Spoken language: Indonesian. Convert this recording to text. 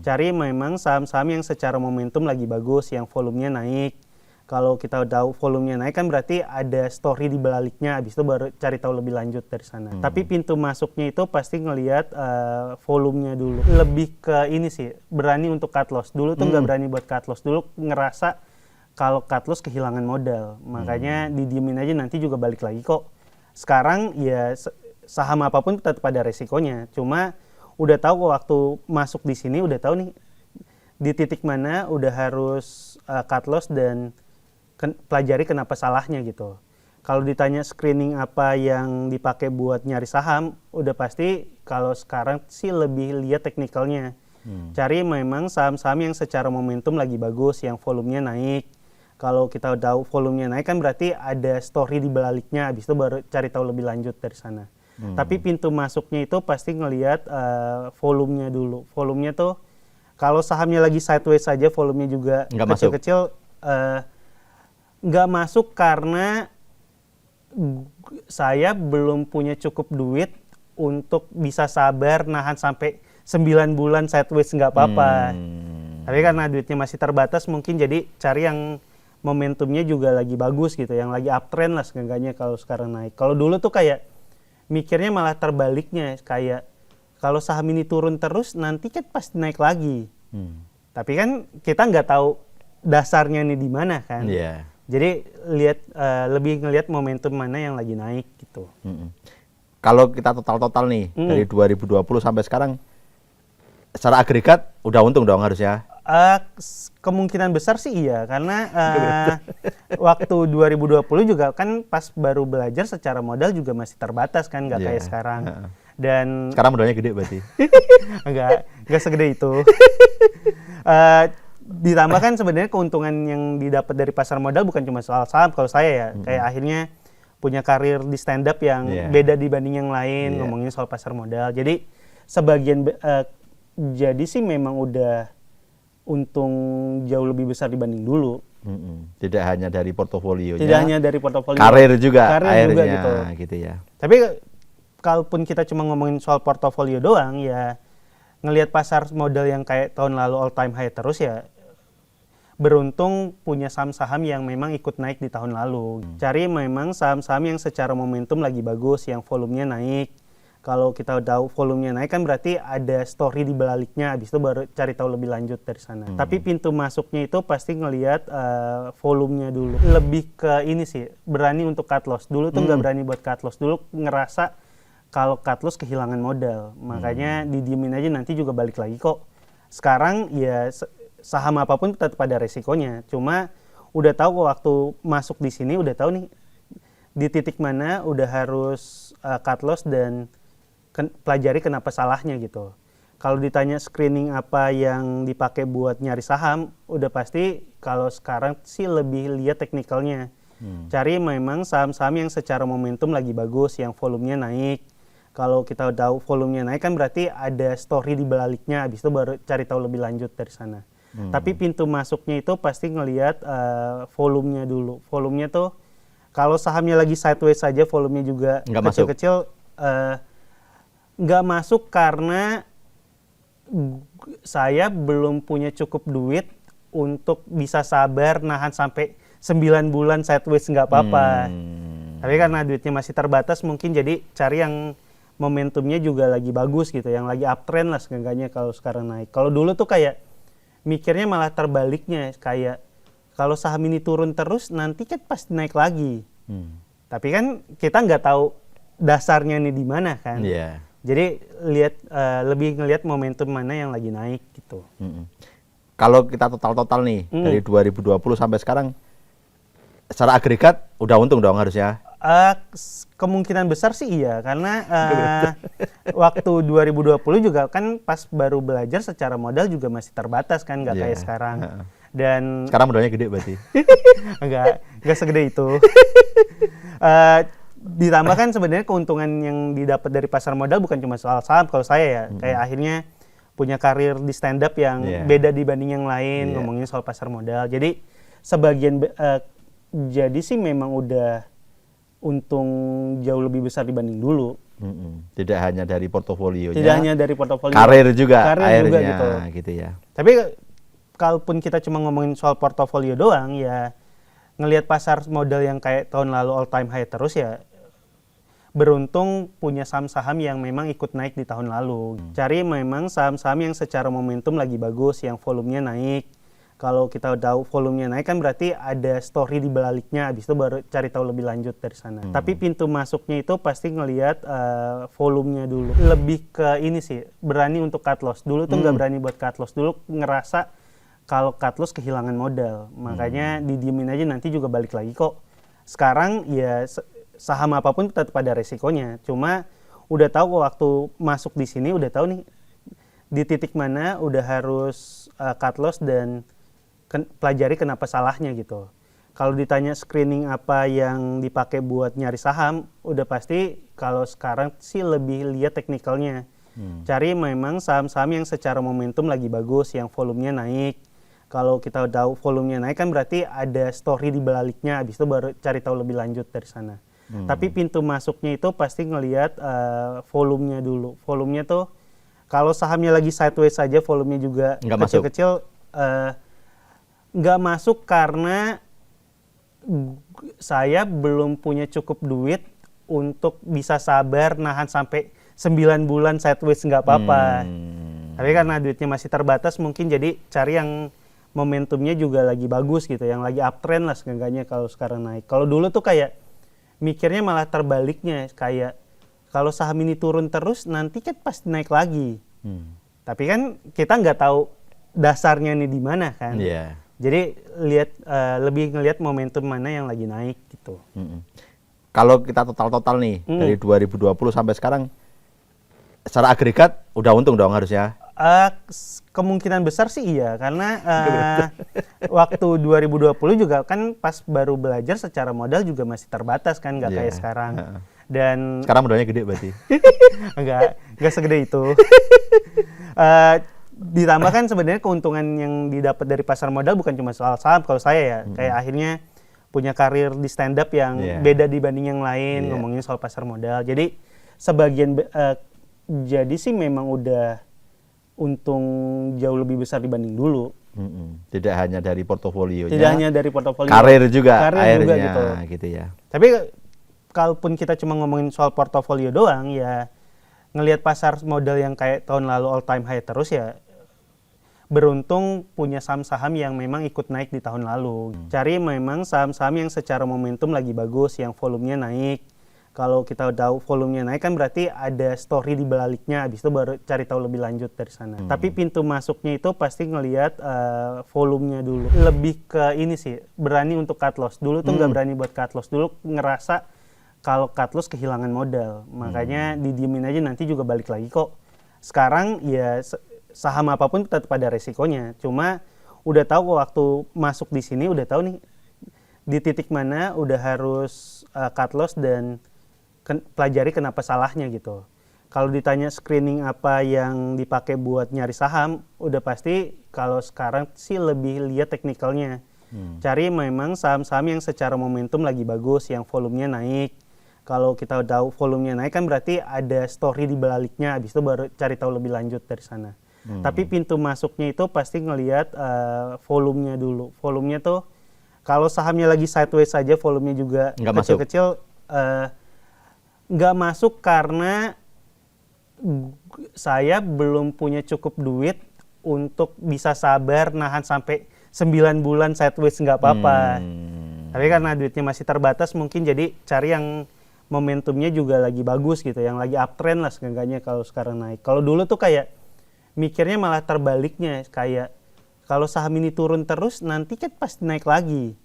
Cari memang saham-saham yang secara momentum lagi bagus, yang volumenya naik. Kalau kita tahu volumenya naik kan berarti ada story di baliknya, habis itu baru cari tahu lebih lanjut dari sana. Tapi pintu masuknya itu pasti ngelihat volumenya dulu. Lebih ke ini sih, berani untuk cut loss. Dulu tuh nggak berani buat cut loss. Dulu ngerasa kalau cut loss kehilangan modal. Makanya didiemin aja, nanti juga balik lagi kok. Sekarang ya saham apapun tetap ada resikonya. Cuma udah tahu waktu masuk di sini, udah tahu nih di titik mana udah harus cut loss dan pelajari kenapa salahnya gitu. Kalau ditanya screening apa yang dipakai buat nyari saham, udah pasti kalau sekarang sih lebih lihat teknikalnya. Cari memang saham-saham yang secara momentum lagi bagus, yang volumenya naik. Kalau kita tahu volumenya naik kan berarti ada story di baliknya, habis itu baru cari tahu lebih lanjut dari sana. Tapi pintu masuknya itu pasti ngelihat volumenya dulu. Volumenya tuh kalau sahamnya lagi sideways saja, volumenya juga kecil-kecil, nggak masuk karena saya belum punya cukup duit untuk bisa sabar nahan sampai 9 bulan sideways nggak apa-apa. Tapi karena duitnya masih terbatas, mungkin jadi cari yang momentumnya juga lagi bagus gitu, yang lagi uptrend lah seenggaknya kalau sekarang naik. Kalau dulu tuh kayak mikirnya malah terbaliknya, kayak kalau saham ini turun terus nanti kan pasti naik lagi. Tapi kan kita nggak tahu dasarnya ini di mana kan. Jadi lebih ngelihat momentum mana yang lagi naik gitu. Kalau kita total nih dari 2020 sampai sekarang, secara agregat udah untung dong harusnya. Kemungkinan besar sih iya, karena waktu 2020 juga kan pas baru belajar secara modal juga masih terbatas kan, nggak kayak sekarang. Dan sekarang modalnya gede berarti? Nggak segede itu. Ditambah kan sebenarnya keuntungan yang didapat dari pasar modal bukan cuma soal saham. Kalau saya ya kayak akhirnya punya karir di stand up yang beda dibanding yang lain, ngomongin soal pasar modal. Jadi sebagian jadi sih memang udah untung jauh lebih besar dibanding dulu. Tidak hanya dari portofolionya. Tidak hanya dari portofolio. Karir juga juga gitu ya. Tapi kalaupun kita cuma ngomongin soal portofolio doang ya, ngelihat pasar modal yang kayak tahun lalu all time high terus ya, beruntung punya saham-saham yang memang ikut naik di tahun lalu. Cari memang saham-saham yang secara momentum lagi bagus, yang volumenya naik. Kalau kita tahu volumenya naik kan berarti ada story di baliknya, habis itu baru cari tahu lebih lanjut dari sana. Tapi pintu masuknya itu pasti ngelihat volumenya dulu. Lebih ke ini sih, berani untuk cut loss. Dulu tuh nggak berani buat cut loss. Dulu ngerasa kalau cut loss kehilangan modal. Makanya didiemin aja, nanti juga balik lagi kok. Sekarang ya saham apapun tetap ada resikonya. Cuma udah tahu waktu masuk di sini, udah tahu nih di titik mana udah harus cut loss dan pelajari kenapa salahnya gitu. Kalau ditanya screening apa yang dipakai buat nyari saham, udah pasti kalau sekarang sih lebih lihat teknikalnya. Cari memang saham-saham yang secara momentum lagi bagus, yang volumenya naik. Kalau kita tahu volumenya naik kan berarti ada story di baliknya, habis itu baru cari tahu lebih lanjut dari sana. Tapi pintu masuknya itu pasti ngelihat volumenya dulu. Volumenya tuh kalau sahamnya lagi sideways saja, volumenya juga kecil-kecil, nggak masuk karena saya belum punya cukup duit untuk bisa sabar nahan sampai 9 bulan sideways nggak apa-apa. Tapi karena duitnya masih terbatas, mungkin jadi cari yang momentumnya juga lagi bagus gitu, yang lagi uptrend lah seenggaknya kalau sekarang naik. Kalau dulu tuh kayak mikirnya malah terbaliknya, kayak kalau saham ini turun terus nanti kan pasti naik lagi. Tapi kan kita nggak tahu dasarnya ini di mana kan. Jadi lebih ngelihat momentum mana yang lagi naik gitu. Kalau kita total nih dari 2020 sampai sekarang, secara agregat udah untung dong harusnya. Kemungkinan besar sih iya, karena waktu 2020 juga kan pas baru belajar secara modal juga masih terbatas kan, nggak kayak sekarang. Dan sekarang modalnya gede berarti? nggak segede itu. Ditambah kan sebenarnya keuntungan yang didapat dari pasar modal bukan cuma soal saham. Kalau saya ya kayak akhirnya punya karir di stand up yang beda dibanding yang lain, ngomongin soal pasar modal. Jadi sebagian jadi sih memang udah untung jauh lebih besar dibanding dulu. Tidak hanya dari portofolionya, Tidak hanya dari portofolio, karir juga karir juga akhirnya gitu ya. Tapi kalaupun kita cuma ngomongin soal portofolio doang, ya ngelihat pasar modal yang kayak tahun lalu all time high terus ya, beruntung punya saham-saham yang memang ikut naik di tahun lalu. Cari memang saham-saham yang secara momentum lagi bagus, yang volumenya naik. Kalau kita tahu volumenya naik kan berarti ada story di baliknya, habis itu baru cari tahu lebih lanjut dari sana. Tapi pintu masuknya itu pasti ngelihat volumenya dulu. Lebih ke ini sih, berani untuk cut loss. Dulu tuh nggak berani buat cut loss. Dulu ngerasa kalau cut loss kehilangan modal. Makanya didiemin aja, nanti juga balik lagi kok. Sekarang ya saham apapun tetap ada resikonya. Cuma udah tahu waktu masuk di sini, udah tahu nih di titik mana udah harus cut loss dan pelajari kenapa salahnya gitu. Kalau ditanya screening apa yang dipakai buat nyari saham, udah pasti kalau sekarang sih lebih lihat teknikalnya. Cari memang saham-saham yang secara momentum lagi bagus, yang volumenya naik. Kalau kita tahu volumenya naik kan berarti ada story di baliknya, habis itu baru cari tahu lebih lanjut dari sana. Tapi pintu masuknya itu pasti ngelihat volumenya dulu. Volumenya tuh kalau sahamnya lagi sideways saja, volumenya juga kecil-kecil, nggak masuk karena saya belum punya cukup duit untuk bisa sabar nahan sampai 9 bulan sideways nggak apa-apa. Tapi karena duitnya masih terbatas, mungkin jadi cari yang momentumnya juga lagi bagus gitu, yang lagi uptrend lah seenggaknya kalau sekarang naik. Kalau dulu tuh kayak mikirnya malah terbaliknya, kayak kalau saham ini turun terus nanti kan pasti naik lagi. Tapi kan kita nggak tahu dasarnya nih di mana kan. Jadi lebih ngelihat momentum mana yang lagi naik gitu. Kalau kita total nih dari 2020 sampai sekarang, secara agregat udah untung dong harusnya. Kemungkinan besar sih iya, karena waktu 2020 juga kan pas baru belajar secara modal juga masih terbatas kan, nggak kayak sekarang. Dan sekarang modalnya gede berarti? Nggak segede itu. Ditambah kan sebenarnya keuntungan yang didapat dari pasar modal bukan cuma soal saham. Kalau saya ya kayak akhirnya punya karir di stand up yang beda dibanding yang lain, ngomongin soal pasar modal. Jadi sebagian jadi sih memang udah untung jauh lebih besar dibanding dulu. Tidak hanya dari portofolionya, tidak hanya dari portofolio, karir juga akhirnya gitu ya. Tapi kalaupun kita cuma ngomongin soal portofolio doang, ya ngelihat pasar modal yang kayak tahun lalu all time high terus ya, beruntung punya saham-saham yang memang ikut naik di tahun lalu. Cari memang saham-saham yang secara momentum lagi bagus, yang volumenya naik. Kalau kita tahu volumenya naik kan berarti ada story di baliknya, habis itu baru cari tahu lebih lanjut dari sana. Tapi pintu masuknya itu pasti ngelihat volumenya dulu. Lebih ke ini sih, berani untuk cut loss. Dulu tuh nggak berani buat cut loss. Dulu ngerasa kalau cut loss kehilangan modal. Makanya didiemin aja, nanti juga balik lagi kok. Sekarang ya saham apapun tetap ada resikonya. Cuma udah tahu waktu masuk di sini, udah tahu nih di titik mana udah harus cut loss dan pelajari kenapa salahnya gitu. Kalau ditanya screening apa yang dipakai buat nyari saham, udah pasti kalau sekarang sih lebih lihat teknikalnya. Cari memang saham-saham yang secara momentum lagi bagus, yang volumenya naik. Kalau kita tahu volumenya naik kan berarti ada story di baliknya, habis itu baru cari tahu lebih lanjut dari sana. Tapi pintu masuknya itu pasti ngelihat volumenya dulu. Volumenya tuh kalau sahamnya lagi sideways saja, volumenya juga kecil-kecil, nggak masuk karena saya belum punya cukup duit untuk bisa sabar nahan sampai 9 bulan sideways nggak apa-apa. Tapi karena duitnya masih terbatas, mungkin jadi cari yang momentumnya juga lagi bagus gitu, yang lagi uptrend lah seenggaknya kalau sekarang naik. Kalau dulu tuh kayak mikirnya malah terbaliknya, kayak kalau saham ini turun terus nanti kan pasti naik lagi.